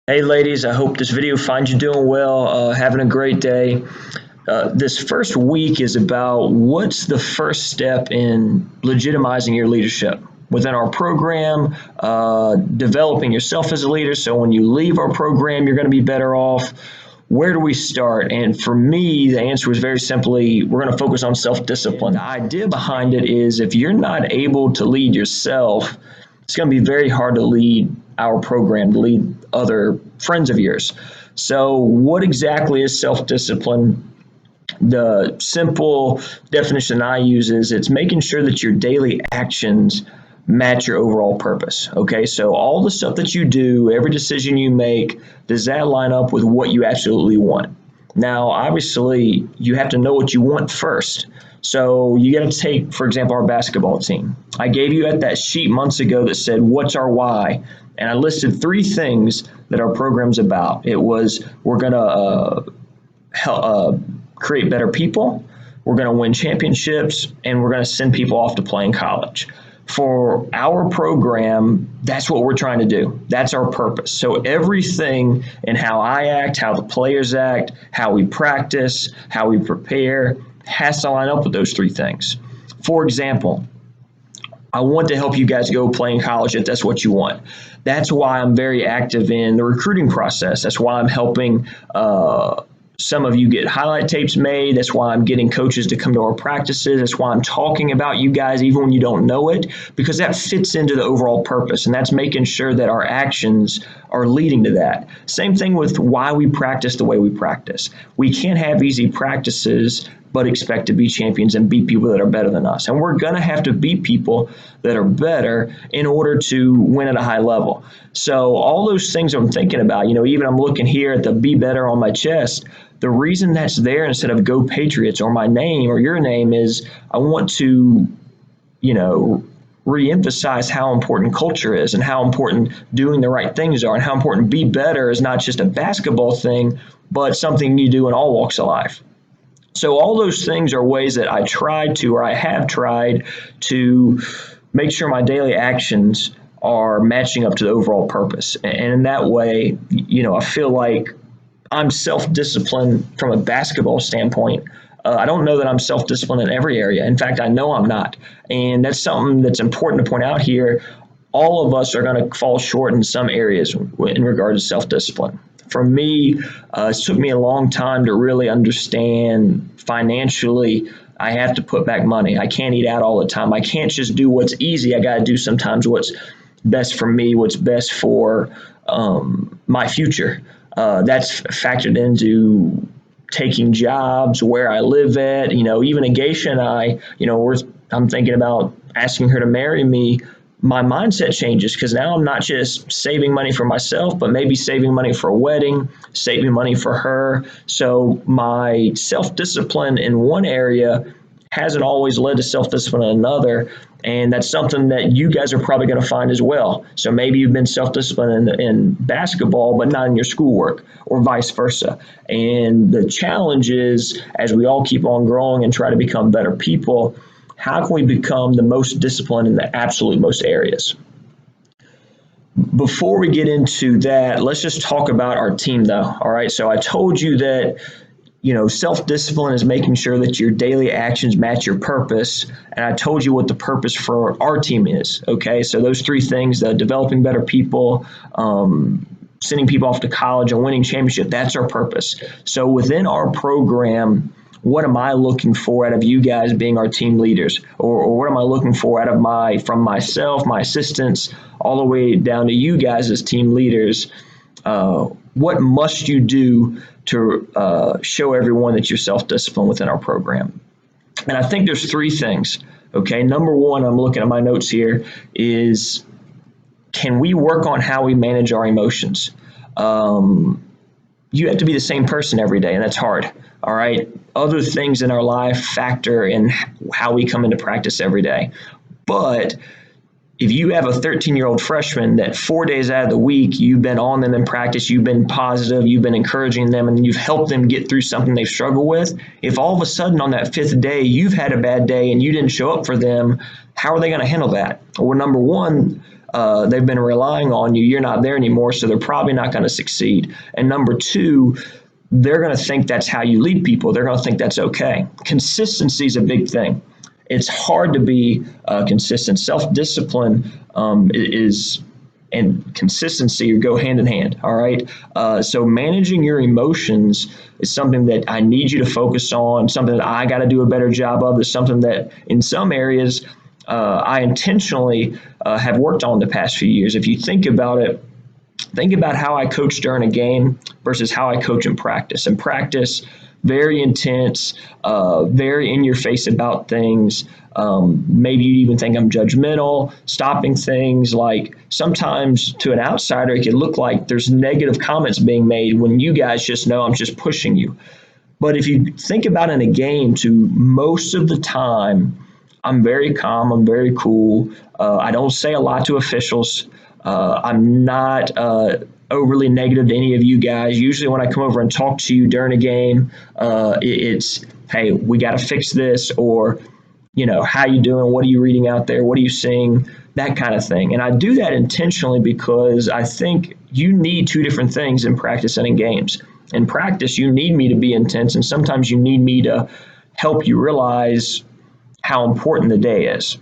Hey ladies, I hope this video finds you doing well, having a great day. This first week is about what's the first step in legitimizing your leadership within our program, developing yourself as a leader. So when you leave our program, you're going to be better off. Where do we start? And for me, the answer was very simply, we're going to focus on self-discipline. The idea behind it is if you're not able to lead yourself, it's going to be very hard to lead our program, to lead other friends of yours. So what exactly is self-discipline? The simple definition I use is it's making sure that your daily actions match your overall purpose. Okay, so all the stuff that you do, every decision you make, does that line up with what you absolutely want? Now, obviously, you have to know what you want first. So you got to take, for example, our basketball team. I gave you at that sheet months ago that said, what's our why? And I listed three things that our program's about. It was, we're going to create better people, we're going to win championships, and we're going to send people off to play in college. For our program, that's what we're trying to do. That's our purpose. So everything in how I act, how the players act, how we practice, how we prepare, has to line up with those three things. For example, I want to help you guys go play in college if that's what you want. That's why I'm very active in the recruiting process. That's why I'm helping some of you get highlight tapes made. That's why I'm getting coaches to come to our practices. That's why I'm talking about you guys even when you don't know it, because that fits into the overall purpose, and that's making sure that our actions are leading to that. Same thing with why we practice the way we practice. We can't have easy practices but expect to be champions and beat people that are better than us. And we're going to have to beat people that are better in order to win at a high level. So all those things I'm thinking about, even I'm looking here at the be better on my chest. The reason that's there instead of Go Patriots or my name or your name is I want to, reemphasize how important culture is and how important doing the right things are and how important be better is not just a basketball thing, but something you do in all walks of life. So all those things are ways that I have tried to make sure my daily actions are matching up to the overall purpose. And in that way, I feel like I'm self-disciplined from a basketball standpoint. I don't know that I'm self-disciplined in every area. In fact, I know I'm not. And that's something that's important to point out here. All of us are going to fall short in some areas in regard to self-discipline. For me, it took me a long time to really understand financially I have to put back money. I can't eat out all the time. I can't just do what's easy. I got to do sometimes what's best for me, what's best for my future. That's factored into taking jobs, where I live at. Even Agasha and I, I'm thinking about asking her to marry me. My mindset changes because now I'm not just saving money for myself, but maybe saving money for a wedding, saving money for her. So my self-discipline in one area hasn't always led to self-discipline in another. And that's something that you guys are probably going to find as well. So maybe you've been self-disciplined in basketball, but not in your schoolwork, or vice versa. And the challenge is, as we all keep on growing and try to become better people, how can we become the most disciplined in the absolute most areas? Before we get into that, let's just talk about our team though. All right, so I told you that self-discipline is making sure that your daily actions match your purpose. And I told you what the purpose for our team is. Okay, so those three things, the developing better people, sending people off to college, and winning championship, that's our purpose. So within our program, what am I looking for out of you guys being our team leaders? Or what am I looking for from myself, my assistants, all the way down to you guys as team leaders? What must you do to show everyone that you're self-disciplined within our program? And I think there's three things. Okay, number one, I'm looking at my notes here, is can we work on how we manage our emotions? You have to be the same person every day, and that's hard. All right. Other things in our life factor in how we come into practice every day. But if you have a 13-year-old freshman that 4 days out of the week, you've been on them in practice, you've been positive, you've been encouraging them, and you've helped them get through something they've struggled with, if all of a sudden on that 5th day you've had a bad day and you didn't show up for them, how are they going to handle that? Well, number one, they've been relying on you. You're not there anymore, so they're probably not going to succeed. And number two, they're going to think that's how you lead people. They're going to think that's okay. Consistency is a big thing. It's hard to be consistent. Self-discipline is and consistency go hand in hand. All right. So managing your emotions is something that I need you to focus on, something that I got to do a better job of. It's something that in some areas I intentionally have worked on the past few years. If you think about it, think about how I coach during a game versus how I coach in practice. In practice, very intense, very in your face about things. Maybe you even think I'm judgmental, stopping things. Like sometimes to an outsider, it can look like there's negative comments being made when you guys just know I'm just pushing you. But if you think about in a game, to most of the time, I'm very calm, I'm very cool. I don't say a lot to officials. I'm not overly negative to any of you guys. Usually when I come over and talk to you during a game, it's, hey, we got to fix this, or, you know, how you doing? What are you reading out there? What are you seeing? That kind of thing. And I do that intentionally because I think you need two different things in practice and in games. In practice, you need me to be intense, and sometimes you need me to help you realize how important the day is.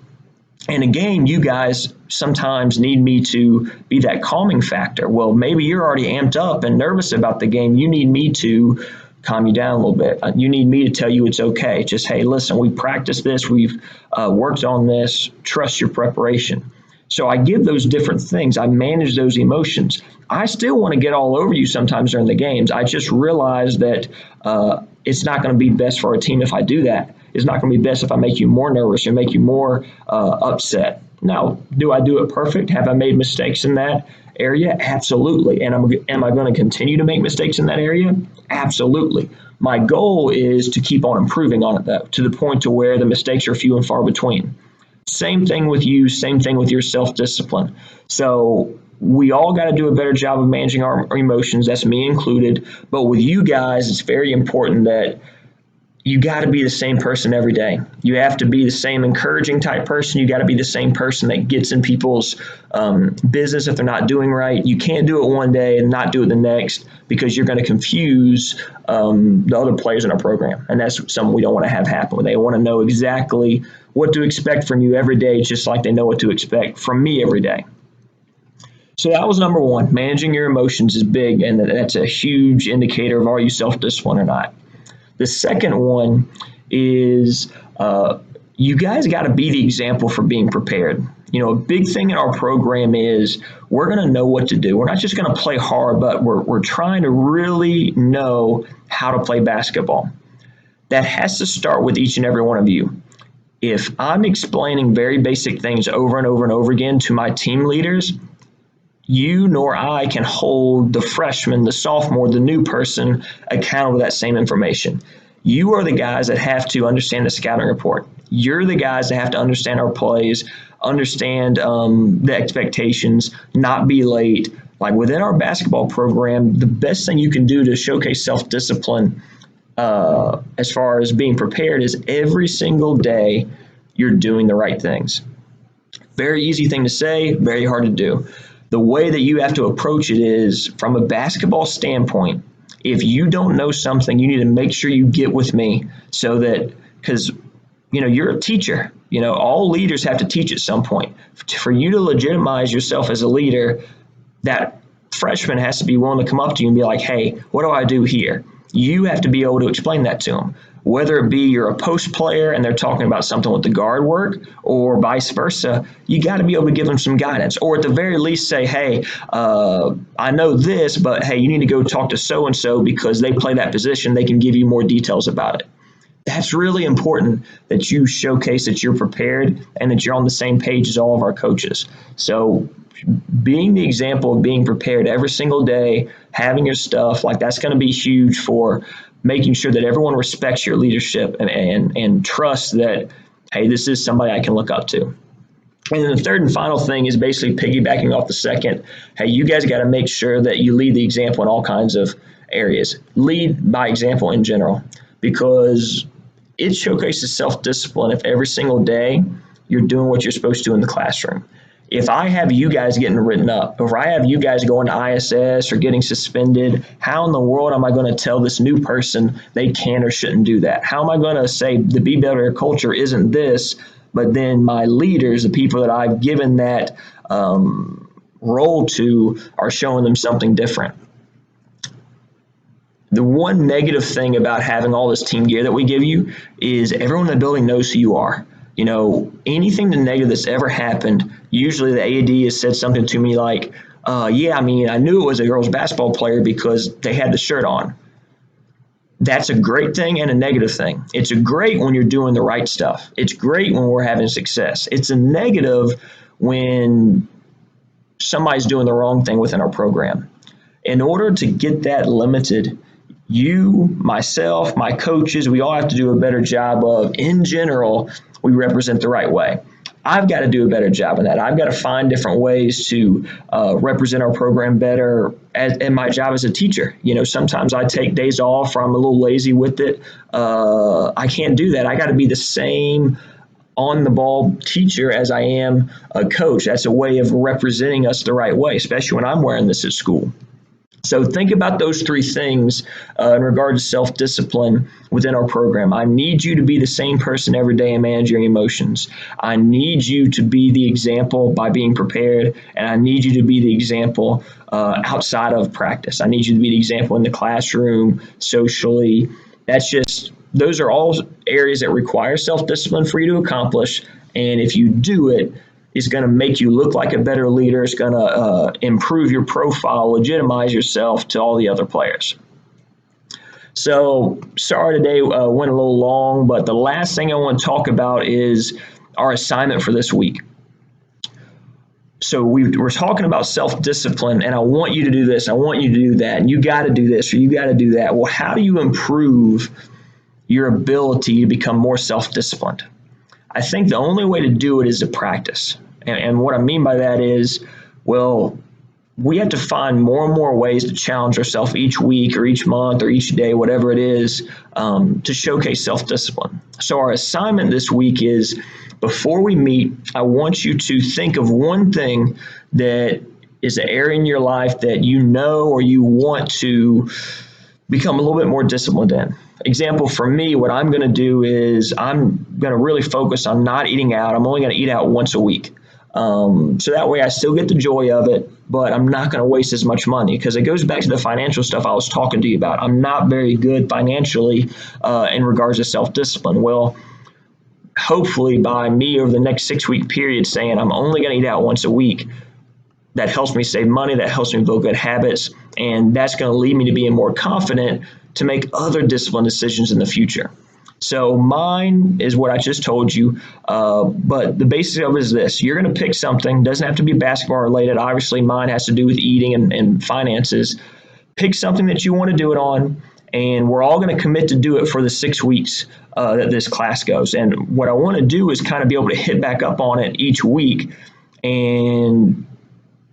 In a game, you guys sometimes need me to be that calming factor. Well, maybe you're already amped up and nervous about the game. You need me to calm you down a little bit. You need me to tell you it's okay. Just, hey, listen, we practiced this. We've worked on this. Trust your preparation. So I give those different things. I manage those emotions. I still want to get all over you sometimes during the games. I just realize that it's not going to be best for our team if I do that. It's not going to be best if I make you more nervous or make you more upset. Now, do I do it perfect? Have I made mistakes in that area? Absolutely. And am I going to continue to make mistakes in that area? Absolutely. My goal is to keep on improving on it, though, to the point to where the mistakes are few and far between. Same thing with you, same thing with your self-discipline. So we all got to do a better job of managing our emotions, that's me included. But with you guys, it's very important that you got to be the same person every day. You have to be the same encouraging type person. You got to be the same person that gets in people's business if they're not doing right. You can't do it one day and not do it the next, because you're going to confuse the other players in our program. And that's something we don't want to have happen. They want to know exactly what to expect from you every day, just like they know what to expect from me every day. So that was number one. Managing your emotions is big, and that's a huge indicator of are you self-disciplined or not. The second one is you guys got to be the example for being prepared. You know, a big thing in our program is we're going to know what to do. We're not just going to play hard, but we're trying to really know how to play basketball. That has to start with each and every one of you. If I'm explaining very basic things over and over and over again to my team leaders, you nor I can hold the freshman, the sophomore, the new person accountable to that same information. You are the guys that have to understand the scouting report. You're the guys that have to understand our plays, understand the expectations, not be late. Like within our basketball program, the best thing you can do to showcase self-discipline as far as being prepared is every single day you're doing the right things. Very easy thing to say, very hard to do. The way that you have to approach it is from a basketball standpoint. If you don't know something, you need to make sure you get with me, so that, because, you know, you're a teacher. You know, all leaders have to teach at some point. For you to legitimize yourself as a leader, that freshman has to be willing to come up to you and be like, hey, what do I do here? You have to be able to explain that to them. Whether it be you're a post player and they're talking about something with the guard work, or vice versa, you got to be able to give them some guidance, or at the very least say, hey, I know this, but hey, you need to go talk to so-and-so because they play that position. They can give you more details about it. That's really important, that you showcase that you're prepared and that you're on the same page as all of our coaches. So being the example of being prepared every single day, having your stuff, like that's going to be huge for making sure that everyone respects your leadership and trusts that, hey, this is somebody I can look up to. And then the third and final thing is basically piggybacking off the second. Hey, you guys got to make sure that you lead the example in all kinds of areas. Lead by example in general, because it showcases self-discipline if every single day you're doing what you're supposed to in the classroom. If I have you guys getting written up, if I have you guys going to ISS or getting suspended, how in the world am I going to tell this new person they can or shouldn't do that? How am I going to say the Be Better culture isn't this, but then my leaders, the people that I've given that role to, are showing them something different? The one negative thing about having all this team gear that we give you is everyone in the building knows who you are. You know, anything negative that's ever happened, usually the AD has said something to me like, yeah, I mean, I knew it was a girls basketball player because they had the shirt on. That's a great thing and a negative thing. It's great when you're doing the right stuff. It's great when we're having success. It's a negative when somebody's doing the wrong thing within our program. In order to get that limited, you, myself, my coaches, we all have to do a better job of, in general, we represent the right way. I've got to do a better job of that. I've got to find different ways to represent our program better in my job as a teacher. You know, sometimes I take days off or I'm a little lazy with it. I can't do that. I got to be the same on the ball teacher as I am a coach. That's a way of representing us the right way, especially when I'm wearing this at school. So think about those three things in regard to self-discipline within our program. I need you to be the same person every day and manage your emotions. I need you to be the example by being prepared, and I need you to be the example outside of practice. I need you to be the example in the classroom, socially. Those are all areas that require self-discipline for you to accomplish, and if you do it, it's going to make you look like a better leader. It's going to improve your profile, legitimize yourself to all the other players. So sorry today went a little long, but the last thing I want to talk about is our assignment for this week. So we're talking about self-discipline, and I want you to do this, I want you to do that, and you got to do this or you got to do that. Well, how do you improve your ability to become more self-disciplined? I think the only way to do it is to practice. And what I mean by that is, well, we have to find more and more ways to challenge ourselves each week or each month or each day, whatever it is, to showcase self-discipline. So our assignment this week is, before we meet, I want you to think of one thing that is an area in your life that you know or you want to become a little bit more disciplined in. Example for me, what I'm going to do is I'm going to really focus on not eating out. I'm only going to eat out once a week. So that way I still get the joy of it, but I'm not going to waste as much money, because it goes back to the financial stuff I was talking to you about. I'm not very good financially in regards to self-discipline. Well, hopefully by me over the next 6-week period saying I'm only going to eat out once a week, that helps me save money, that helps me build good habits, and that's going to lead me to being more confident to make other discipline decisions in the future. So mine is what I just told you, but the basis of it is this. You're going to pick something, doesn't have to be basketball related. Obviously mine has to do with eating and finances. Pick something that you want to do it on, and we're all going to commit to do it for the 6 weeks that this class goes. And what I want to do is kind of be able to hit back up on it each week, and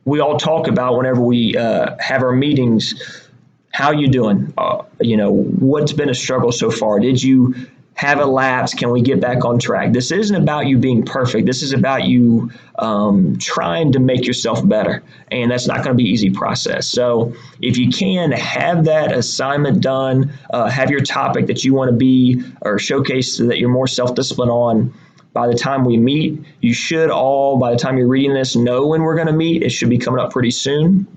we all talk about whenever we have our meetings, how you doing? What's been a struggle so far? Did you have a lapse? Can we get back on track? This isn't about you being perfect. This is about you trying to make yourself better. And that's not going to be an easy process. So if you can, have that assignment done, have your topic that you want to be or showcase so that you're more self-disciplined on. By the time we meet, you should all, by the time you're reading this, know when we're going to meet. It should be coming up pretty soon.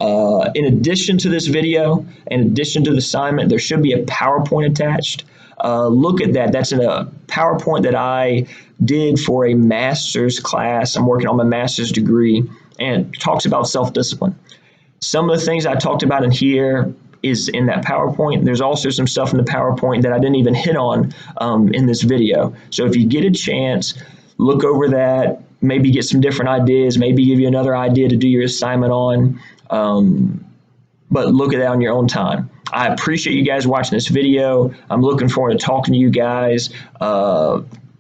In addition to this video, in addition to the assignment, there should be a PowerPoint attached. Look at that. That's in a PowerPoint that I did for a master's class. I'm working on my master's degree, and it talks about self-discipline. Some of the things I talked about in here is in that PowerPoint. There's also some stuff in the PowerPoint that I didn't even hit on in this video. So if you get a chance, look over that, maybe get some different ideas, maybe give you another idea to do your assignment on, but look at that on your own time. I appreciate you guys watching this video. I'm looking forward to talking to you guys.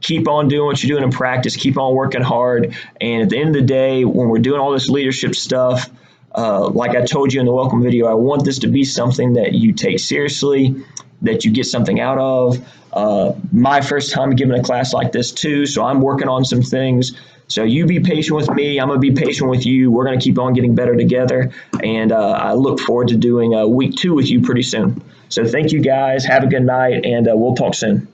keep on doing what you're doing in practice, keep on working hard. And at the end of the day, when we're doing all this leadership stuff, like I told you in the welcome video, I want this to be something that you take seriously, that you get something out of. My first time giving a class like this too, so I'm working on some things. So you be patient with me. I'm going to be patient with you. We're going to keep on getting better together. And I look forward to doing week 2 with you pretty soon. So thank you guys. Have a good night, and we'll talk soon.